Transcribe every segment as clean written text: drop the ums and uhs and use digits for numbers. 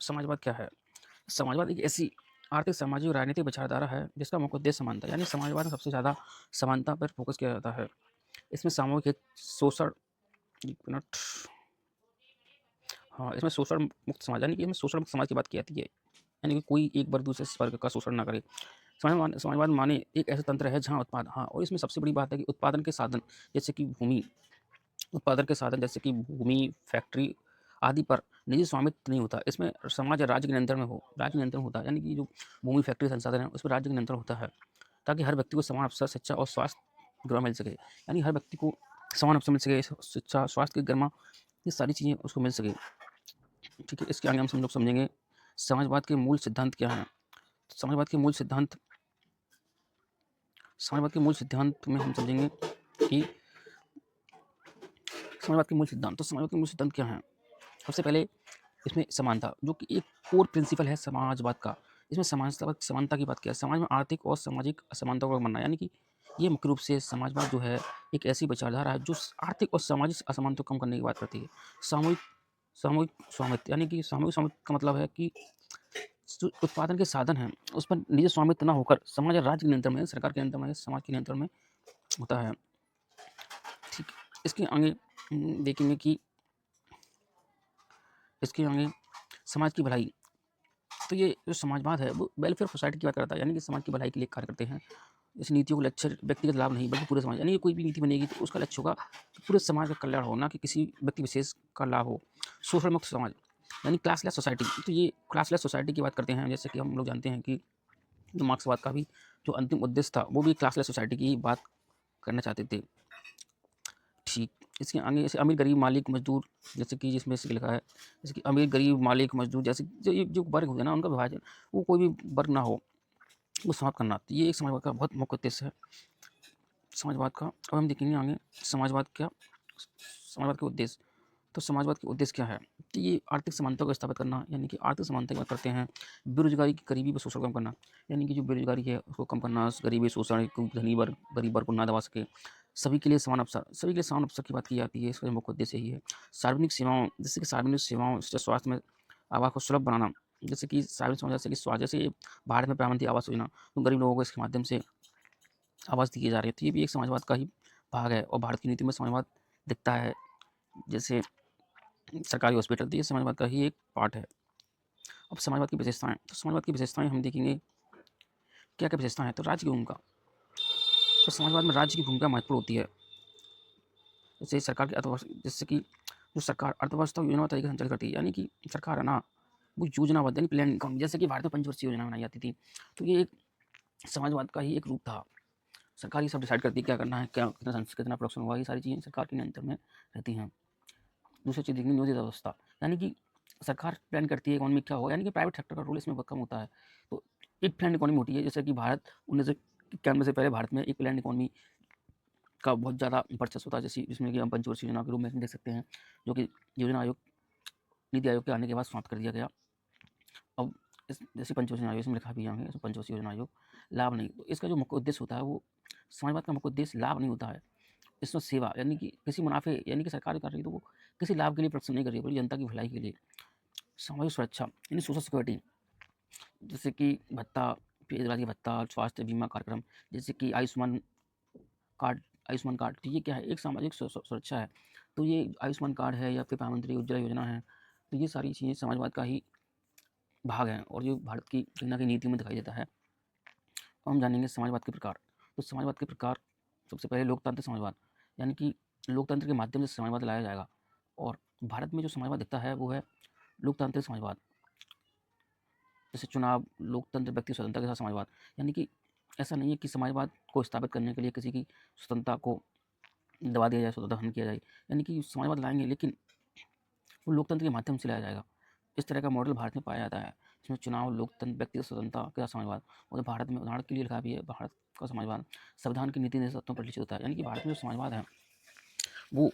समाजवाद क्या है? समाजवाद एक ऐसी आर्थिक, सामाजिक और राजनीतिक विचारधारा है जिसका मुख्य उद्देश्य समानता है। यानी समाजवाद में सबसे ज़्यादा समानता पर फोकस किया जाता है। इसमें सामूहिक हित, शोषण 1 मिनट हाँ, इसमें शोषण मुक्त समाज यानी कि इसमें शोषण मुक्त समाज की बात की जाती है। यानी कि कोई एक वर्ग दूसरे वर्ग का शोषण ना करे। समाजवाद माने एक ऐसा तंत्र है जहाँ और इसमें सबसे बड़ी बात है कि उत्पादन के साधन जैसे कि भूमि उत्पादन के साधन जैसे कि भूमि, फैक्ट्री आदि पर निजी स्वामित्व नहीं होता। इसमें समाज या राज्य के नियंत्रण होता है। यानी कि जो भूमि, फैक्ट्री संसाधन है, उस पर राज्य का नियंत्रण होता है, ताकि हर व्यक्ति को समान अवसर, शिक्षा और स्वास्थ्य गृह मिल सके। यानी हर व्यक्ति को समान अवसर मिल सके, शिक्षा, स्वास्थ्य की गरमा ये सारी चीज़ें उसको मिल सके। ठीक है, इसके आगे हम लोग समझेंगे समाजवाद के मूल सिद्धांत क्या हैं। समाजवाद के मूल सिद्धांत समाजवाद के मूल सिद्धांत में हम समझेंगे कि समाजवाद के मूल सिद्धांत क्या हैं। सबसे पहले इसमें समानता, जो कि एक कोर प्रिंसिपल है समाजवाद का। इसमें समानता की बात किया है। समाज में आर्थिक और सामाजिक असमानताओं का मानना, यानी कि ये मुख्य रूप से समाजवाद जो है एक ऐसी विचारधारा है जो आर्थिक और सामाजिक असमानता को कम करने की बात करती है। सामूहिक सामूहिक स्वामित्व, यानी कि सामूहिक स्वामित्व का मतलब है कि जो उत्पादन के साधन हैं उस पर निजी स्वामित्व न होकर समाज और राज्य के नियंत्रण में, सरकार के नियंत्रण में, समाज के नियंत्रण में होता है। ठीक, इसके आगे देखेंगे कि इसके आगे समाज की भलाई। तो ये जो समाजवाद है वो वेलफेयर सोसाइटी की बात करता है, यानी कि समाज की भलाई के लिए कार्य करते हैं। इस नीतियों का लक्ष्य व्यक्तिगत लाभ नहीं बल्कि पूरे समाज, यानी कि कोई भी नीति बनेगी तो उसका लक्ष्य होगा कि पूरे समाज का कल्याण हो, ना कि किसी व्यक्ति विशेष का लाभ हो। शोषण मुक्त समाज यानी क्लासलेस सोसाइटी। तो ये क्लासलेस सोसाइटी की बात करते हैं। जैसे कि हम लोग जानते हैं कि जो मार्क्सवाद का भी जो अंतिम उद्देश्य था वो भी क्लासलेस सोसाइटी की बात करना चाहते थे। ठीक, इसके आगे जैसे अमीर, गरीब, मालिक, मजदूर, जैसे कि जिसमें से लिखा है जैसे कि अमीर, गरीब, मालिक, मजदूर, जैसे जो वर्ग होते हैं ना उनका विभाजन, वो कोई भी वर्ग ना हो, वो समाप्त करना। तो ये एक समाजवाद का बहुत मुख्य उद्देश्य है समाजवाद का। अब हम देखेंगे आगे समाजवाद के उद्देश्य। तो समाजवाद के उद्देश्य क्या है? तो ये आर्थिक समानता को स्थापित करना, यानी कि आर्थिक समानता की बात करते हैं। बेरोजगारी की, गरीबी व शोषण कम करना, यानी कि जो बेरोजगारी है उसको कम करना, गरीबी, शोषण को धनी वर्ग गरीब वर्ग को ना दबा सके। सभी के लिए समान अवसर की बात की जाती है। इसका मुख्य उद्देश्य यही है। सार्वजनिक सेवाओं, जैसे कि सार्वजनिक सेवाओं जैसे स्वास्थ्य में आवास को सुलभ बनाना, जैसे कि सार्वजनिक सेवाएं, जैसे कि स्वास्थ्य, जैसे भारत में प्रधानमंत्री आवास योजना, तो गरीब लोगों को इसके माध्यम से आवास दिए जा रहे हैं। तो ये भी एक समाजवाद का ही भाग है और भारत की नीति में समाजवाद दिखता है। जैसे सरकारी हॉस्पिटल, तो ये समाजवाद का ही एक पार्ट है। अब समाजवाद की विशेषताएं, तो समाजवाद की विशेषताएं हम देखेंगे क्या क्या विशेषताएं हैं। तो राज्य की भूमिका, तो समाजवाद में राज्य की भूमिका महत्वपूर्ण होती है। जैसे सरकार की अर्थव्यवस्था, जैसे कि जो सरकार अर्थव्यवस्था को योजनाबद्ध तरीके से संचालित करती है, यानी कि सरकार है ना वो योजनाबद्ध यानी प्लान इनकम, जैसे कि भारत में पंचवर्षीय योजना बनाई जाती थी। तो ये एक समाजवाद का ही एक रूप था। सरकार ये सब डिसाइड करती है क्या करना है, क्या कितना प्रोडक्शन हुआ, ये सारी चीज़ें सरकार के नियंत्रण में रहती हैं। दूसरी चीज़ देखेंगे नियोजित व्यवस्था, यानी कि सरकार प्लान करती है इकोनॉमी में क्या होगा, यानी कि प्राइवेट सेक्टर का रोल इसमें बहुत कम होता है। तो एक प्लान इकोनॉमी होती है, जैसे कि भारत 1991 से पहले भारत में एक प्लान इकोनॉमी का बहुत ज़्यादा वर्चस्व था, जैसे जिसमें कि हम पंचवर्षीय योजना के रूप में देख सकते हैं, जो कि योजना आयोग, नीति आयोग के आने के बाद समाप्त कर दिया गया। अब इस जैसे पंचवर्षीय आयोग इसमें लिखा भी है, इसमें पंचवर्षीय योजना आयोग लाभ नहीं, तो इसका जो मुख्य उद्देश्य होता है वो समाजवाद का मुख्य उद्देश्य लाभ नहीं होता है। इसमें सेवा, यानी कि किसी मुनाफे, यानी कि सरकार कर रही है तो वो किसी लाभ के लिए प्रोडक्शन नहीं कर रही है, बल्कि जनता की भलाई के लिए। सामाजिक सुरक्षा यानी सोशल सिक्योरिटी, जैसे कि भत्ता, बेरोजगारी भत्ता, स्वास्थ्य बीमा कार्यक्रम, जैसे कि कार्ड आयुष्मान कार्ड, तो ये क्या है, एक सामाजिक सुरक्षा है। तो ये आयुष्मान कार्ड है या फिर प्रधानमंत्री उज्ज्वला योजना है, तो ये सारी चीज़ें समाजवाद का ही भाग हैं और जो भारत की कहीं न कहीं नीति में दिखाई देता है। अब हम जानेंगे समाजवाद के प्रकार। तो समाजवाद के प्रकार, सबसे पहले लोकतांत्रिक समाजवाद, यानी कि लोकतंत्र के माध्यम से समाजवाद लाया जाएगा। और भारत में जो समाजवाद दिखता है वो है लोकतांत्रिक समाजवाद, जैसे चुनाव, लोकतंत्र, व्यक्ति स्वतंत्रता के साथ समाजवाद। यानी कि ऐसा नहीं है कि समाजवाद को स्थापित करने के लिए किसी की स्वतंत्रता को दबा दिया जाए, स्वतंत्रता हनन किया जाए, यानी कि समाजवाद लाएंगे लेकिन वो लोकतंत्र के माध्यम से लाया जाएगा। इस तरह का मॉडल भारत में पाया जाता है, जिसमें चुनाव, लोकतंत्र, व्यक्तिगत स्वतंत्रता के साथ समाजवाद। और भारत में उदाहरण के लिए लिखा भी है, भारत का समाजवाद संविधान की नीति निर्देश तत्वों पर लिखित होता है। यानी कि भारत में जो समाजवाद है वो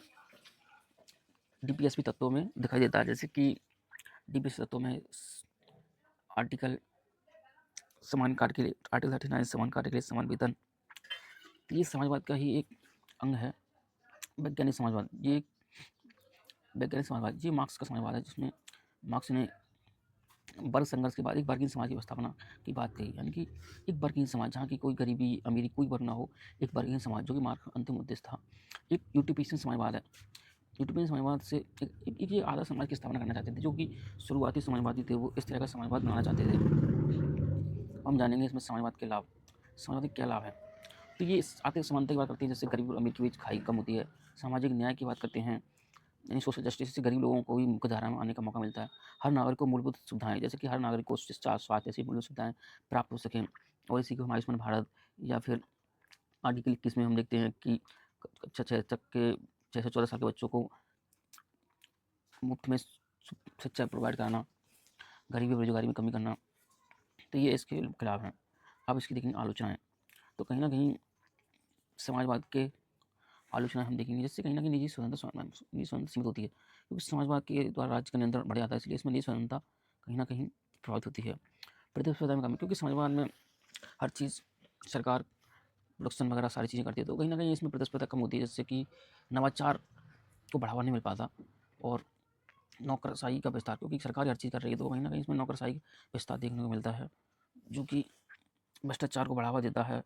डीपीएसपी तत्वों में दिखाई देता है, जैसे कि डीपीएसपी तत्वों में आर्टिकल समान कार्य के लिए, आर्टिकल 39 समान कार्य के लिए समान वेतन। ये समाजवाद का ही एक अंग है। वैज्ञानिक समाजवाद, ये मार्क्स का समाजवाद है, जिसमें मार्क्स ने वर्ग संघर्ष के बाद एक वर्गीय समाज की स्थापना की बात कही, यानी कि एक वर्गीय समाज जहाँ की कोई गरीबी अमीरी कोई वर्ग ना हो, एक वर्गीय समाज जो कि मार्क्स का अंतिम उद्देश्य था। एक यूटोपियन समाजवाद है। यूटोपियन समाजवाद से एक ये आदर्श समाज की स्थापना करना चाहते थे, जो कि शुरुआती समाजवादी थे वो इस तरह का समाजवाद बनाना चाहते थे। हम जानेंगे इसमें समाजवाद के लाभ, समाजवाद के क्या लाभ है। तो ये आर्थिक समानता की बात करते हैं, जैसे गरीब और अमीर के बीच खाई कम होती है। सामाजिक न्याय की बात करते हैं, यानी सोशल जस्टिस से गरीब लोगों को भी मुख्यधारा में आने का मौका मिलता है। हर नागरिक को मूलभूत सुविधाएं, जैसे कि हर नागरिक को शिक्षा, स्वास्थ्य जैसी मूलभूत सुविधाएं प्राप्त हो सकें। और इसी को हम आयुष्मान भारत या फिर आर्टिकल 21 में हम देखते हैं कि कक्षा 6 तक के 6 से 14 साल के बच्चों को मुफ्त में शिक्षा प्रोवाइड कराना, गरीबी बेरोजगारी में कमी करना। तो ये इसके खिलाफ हैं। अब इसकी देखेंगे आलोचनाएँ। तो कहीं न कहीं समाजवाद के आलोचना हम देखेंगे, जिससे कहीं न कहीं निजी स्वतंत्रता सीमित होती है, क्योंकि समाजवाद के द्वारा राज्य का नियंत्रण बढ़ जाता है, इसलिए इसमें निजी स्वतंत्रता कहीं न कहीं प्रभावित होती है। प्रतिस्पर्धा में कमी, क्योंकि समाजवाद में हर चीज़ सरकार प्रोडक्शन वगैरह सारी चीज़ें करती है, तो कहीं न कहीं इसमें प्रतिस्पर्धा कम होती है, जिससे कि नवाचार को बढ़ावा नहीं मिल पाता। और नौकरशाही का विस्तार, क्योंकि सरकार हर चीज़ कर रही है, तो कहीं न कहीं इसमें नौकरशाही विस्तार देखने को मिलता है, जो कि भ्रष्टाचार को बढ़ावा देता है।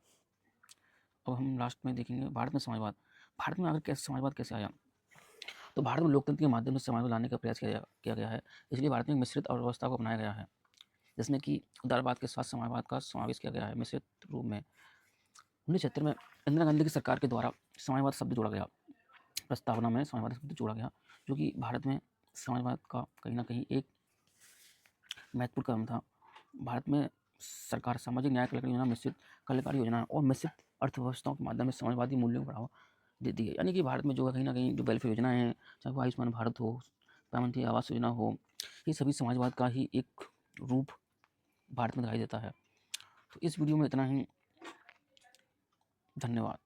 अब हम लास्ट में देखेंगे भारत में समाजवाद। भारत में आखिर कैसे समाजवाद कैसे आया? तो भारत में लोकतंत्र के माध्यम से समाजवाद लाने का प्रयास किया गया है। इसलिए भारत में एक मिश्रित अर्थव्यवस्था को अपनाया गया है, जिसमें कि उदारवाद के साथ समाजवाद का समावेश किया गया है मिश्रित रूप में। 1976 में इंदिरा गांधी की सरकार के द्वारा समाजवाद शब्द जोड़ा गया, प्रस्तावना में समाजवाद शब्द जोड़ा गया, जो कि भारत में समाजवाद का कहीं न कहीं एक महत्वपूर्ण कदम था। भारत में सरकार सामाजिक न्याय कल्याण योजना, मिश्रित कल्याणकारी योजना और मिश्रित अर्थव्यवस्थाओं के माध्यम से समाजवादी मूल्यों को बढ़ावा देती है। यानी कि भारत में जो है कहीं न कहीं जो वेलफेयर योजनाएँ हैं, चाहे वो आयुष्मान भारत हो, प्रधानमंत्री आवास योजना हो, ये सभी समाजवाद का ही एक रूप भारत में दिखाई देता है। तो इस वीडियो में इतना ही। धन्यवाद।